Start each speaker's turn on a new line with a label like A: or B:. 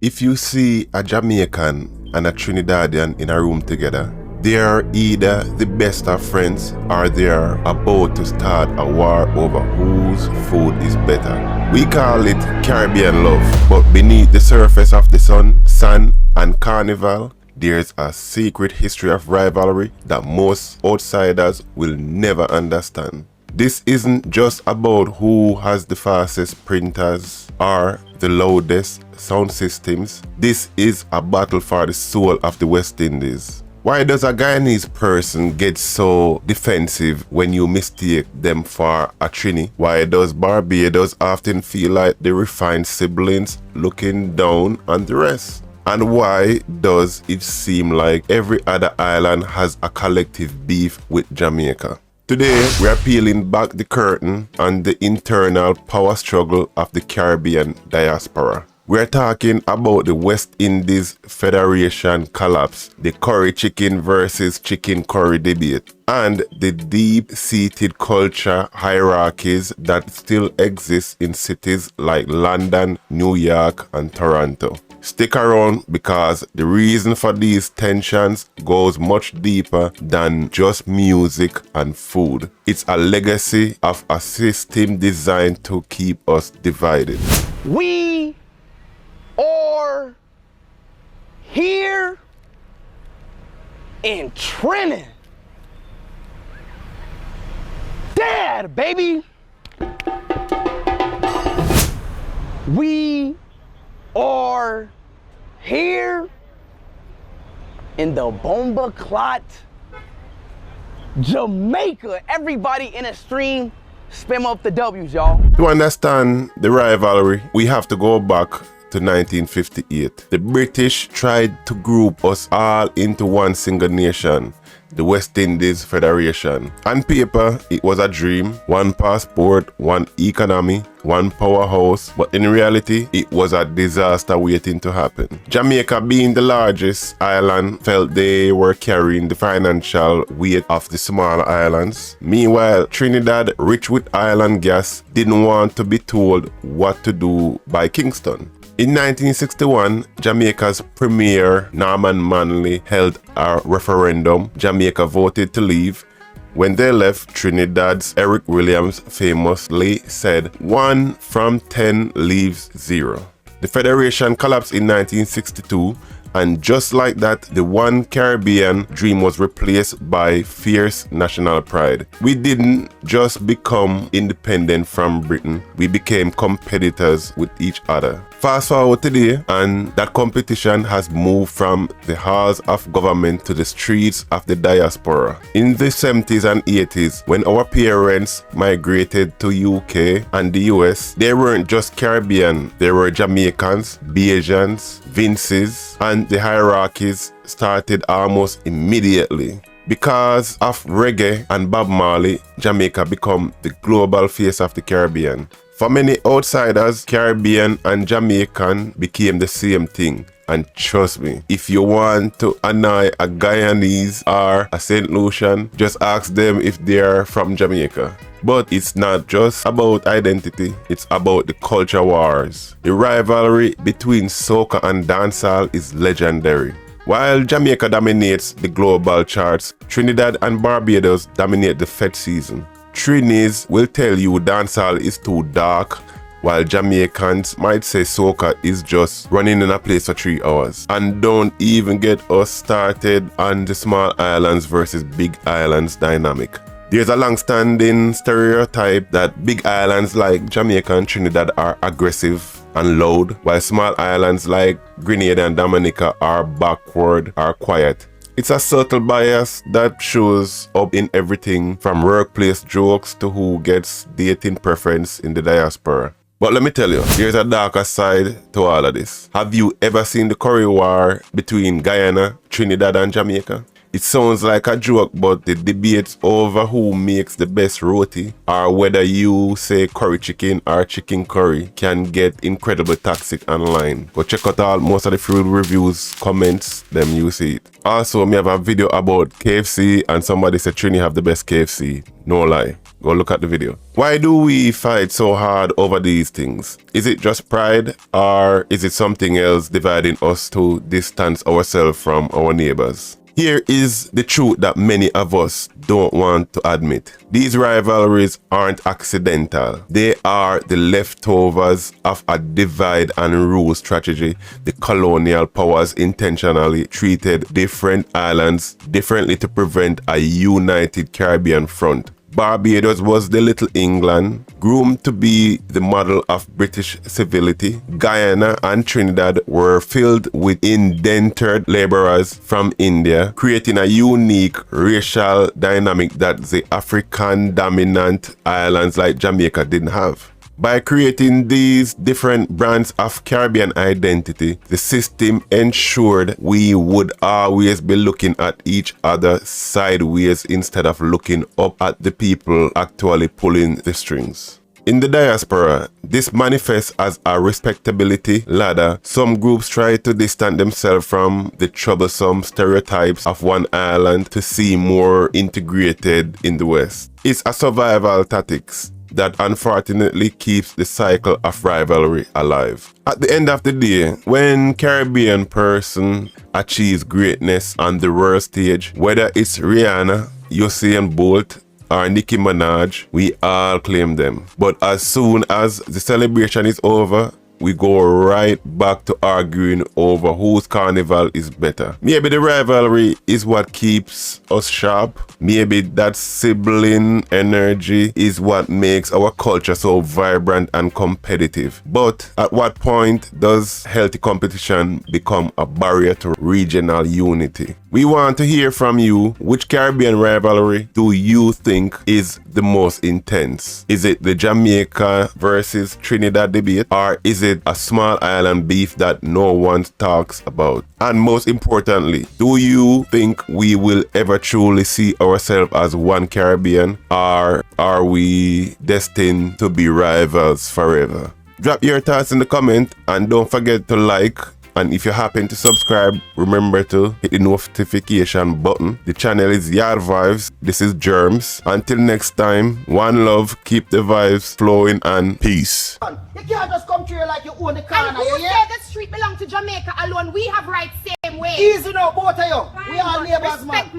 A: If you see a Jamaican and a Trinidadian in a room together, they are either the best of friends or they are about to start a war over whose food is better. We call it Caribbean love, but beneath the surface of the sun, sand and Carnival, there's a secret history of rivalry that most outsiders will never understand. This isn't just about who has the fastest printers or the loudest sound systems. This is a battle for the soul of the West Indies. Why does a Guyanese person get so defensive when you mistake them for a Trini? Why does Barbados often feel like the refined siblings looking down on the rest? And why does it seem like every other island has a collective beef with Jamaica? Today, we are peeling back the curtain on the internal power struggle of the Caribbean diaspora. We are talking about the West Indies Federation collapse, the curry chicken versus chicken curry debate, and the deep-seated culture hierarchies that still exist in cities like London, New York, and Toronto. Stick around because the reason for these tensions goes much deeper than just music and food. It's a legacy of a system designed to keep us divided.
B: We are here in Trinidad, baby. We are here in the Bomba Clot, Jamaica. Everybody in a stream, spam up the W's, y'all.
A: To understand the rivalry, we have to go back to 1958. The British tried to group us all into one single nation, the West Indies Federation. On paper, it was a dream, one passport, one economy, one powerhouse, but in reality, it was a disaster waiting to happen. Jamaica, being the largest island, felt they were carrying the financial weight of the smaller islands. Meanwhile, Trinidad, rich with island gas, didn't want to be told what to do by Kingston. In 1961, Jamaica's premier Norman Manley held a referendum. Jamaica voted to leave. When they left, Trinidad's Eric Williams famously said, 1 from 10 leaves 0. The Federation collapsed in 1962, and just like that, the one Caribbean dream was replaced by fierce national pride. We didn't just become independent from Britain, we became competitors with each other. Fast forward today, and that competition has moved from the halls of government to the streets of the diaspora. In the 70s and 80s, when our parents migrated to UK and the US, they weren't just Caribbean, they were Jamaicans, Bajans, Vinces, and the hierarchies started almost immediately. Because of reggae and Bob Marley, Jamaica became the global face of the Caribbean. For many outsiders, Caribbean and Jamaican became the same thing. And trust me, if you want to annoy a Guyanese or a St. Lucian, just ask them if they are from Jamaica. But it's not just about identity, it's about the culture wars. The rivalry between Soca and Dancehall is legendary. While Jamaica dominates the global charts, Trinidad and Barbados dominate the Fed season. Trinis will tell you dancehall is too dark, while Jamaicans might say soca is just running in a place for 3 hours. And don't even get us started on the small islands versus big islands dynamic. There's a long-standing stereotype that big islands like Jamaica and Trinidad are aggressive and loud, while small islands like Grenada and Dominica are backward or quiet. It's a subtle bias that shows up in everything from workplace jokes to who gets dating preference in the diaspora. But let me tell you, there's a darker side to all of this. Have you ever seen the curry war between Guyana, Trinidad and Jamaica? It sounds like a joke, but the debates over who makes the best roti or whether you say curry chicken or chicken curry can get incredibly toxic online. Go check out all most of the food reviews, comments, them you see it. Also, me have a video about KFC and somebody said Trini have the best KFC. No lie. Go look at the video. Why do we fight so hard over these things? Is it just pride, or is it something else dividing us to distance ourselves from our neighbors? Here is the truth that many of us don't want to admit. These rivalries aren't accidental. They are the leftovers of a divide and rule strategy. The colonial powers intentionally treated different islands differently to prevent a united Caribbean front. Barbados was the Little England, groomed to be the model of British civility. Guyana and Trinidad were filled with indentured laborers from India, creating a unique racial dynamic that the African dominant islands like Jamaica didn't have. By creating these different brands of Caribbean identity, the system ensured we would always be looking at each other sideways instead of looking up at the people actually pulling the strings. In the diaspora, this manifests as a respectability ladder. Some groups try to distance themselves from the troublesome stereotypes of one island to seem more integrated in the West. It's a survival tactics that unfortunately keeps the cycle of rivalry alive. At the end of the day, when Caribbean person achieves greatness on the world stage, whether it's Rihanna, Usain Bolt, or Nicki Minaj, we all claim them. But as soon as the celebration is over, we go right back to arguing over whose carnival is better. Maybe the rivalry is what keeps us sharp. Maybe that sibling energy is what makes our culture so vibrant and competitive. But at what point does healthy competition become a barrier to regional unity? We want to hear from you. Which Caribbean rivalry do you think is the most intense? Is it the Jamaica versus Trinidad debate, or is it a small island beef that no one talks about? And most importantly, do you think we will ever truly see ourselves as one Caribbean, or are we destined to be rivals forever? Drop your thoughts in the comment and don't forget to like. And if you happen to subscribe, remember to hit the notification button. The channel is YAAD VIBEZ. This is Germs. Until next time, one love, keep the vibes flowing, and peace.
C: You can't just come through like you own the car.
D: And who said the street belong to Jamaica alone? We have rights same way.
C: Easy now, both of you. We are neighbors, man.
D: Respect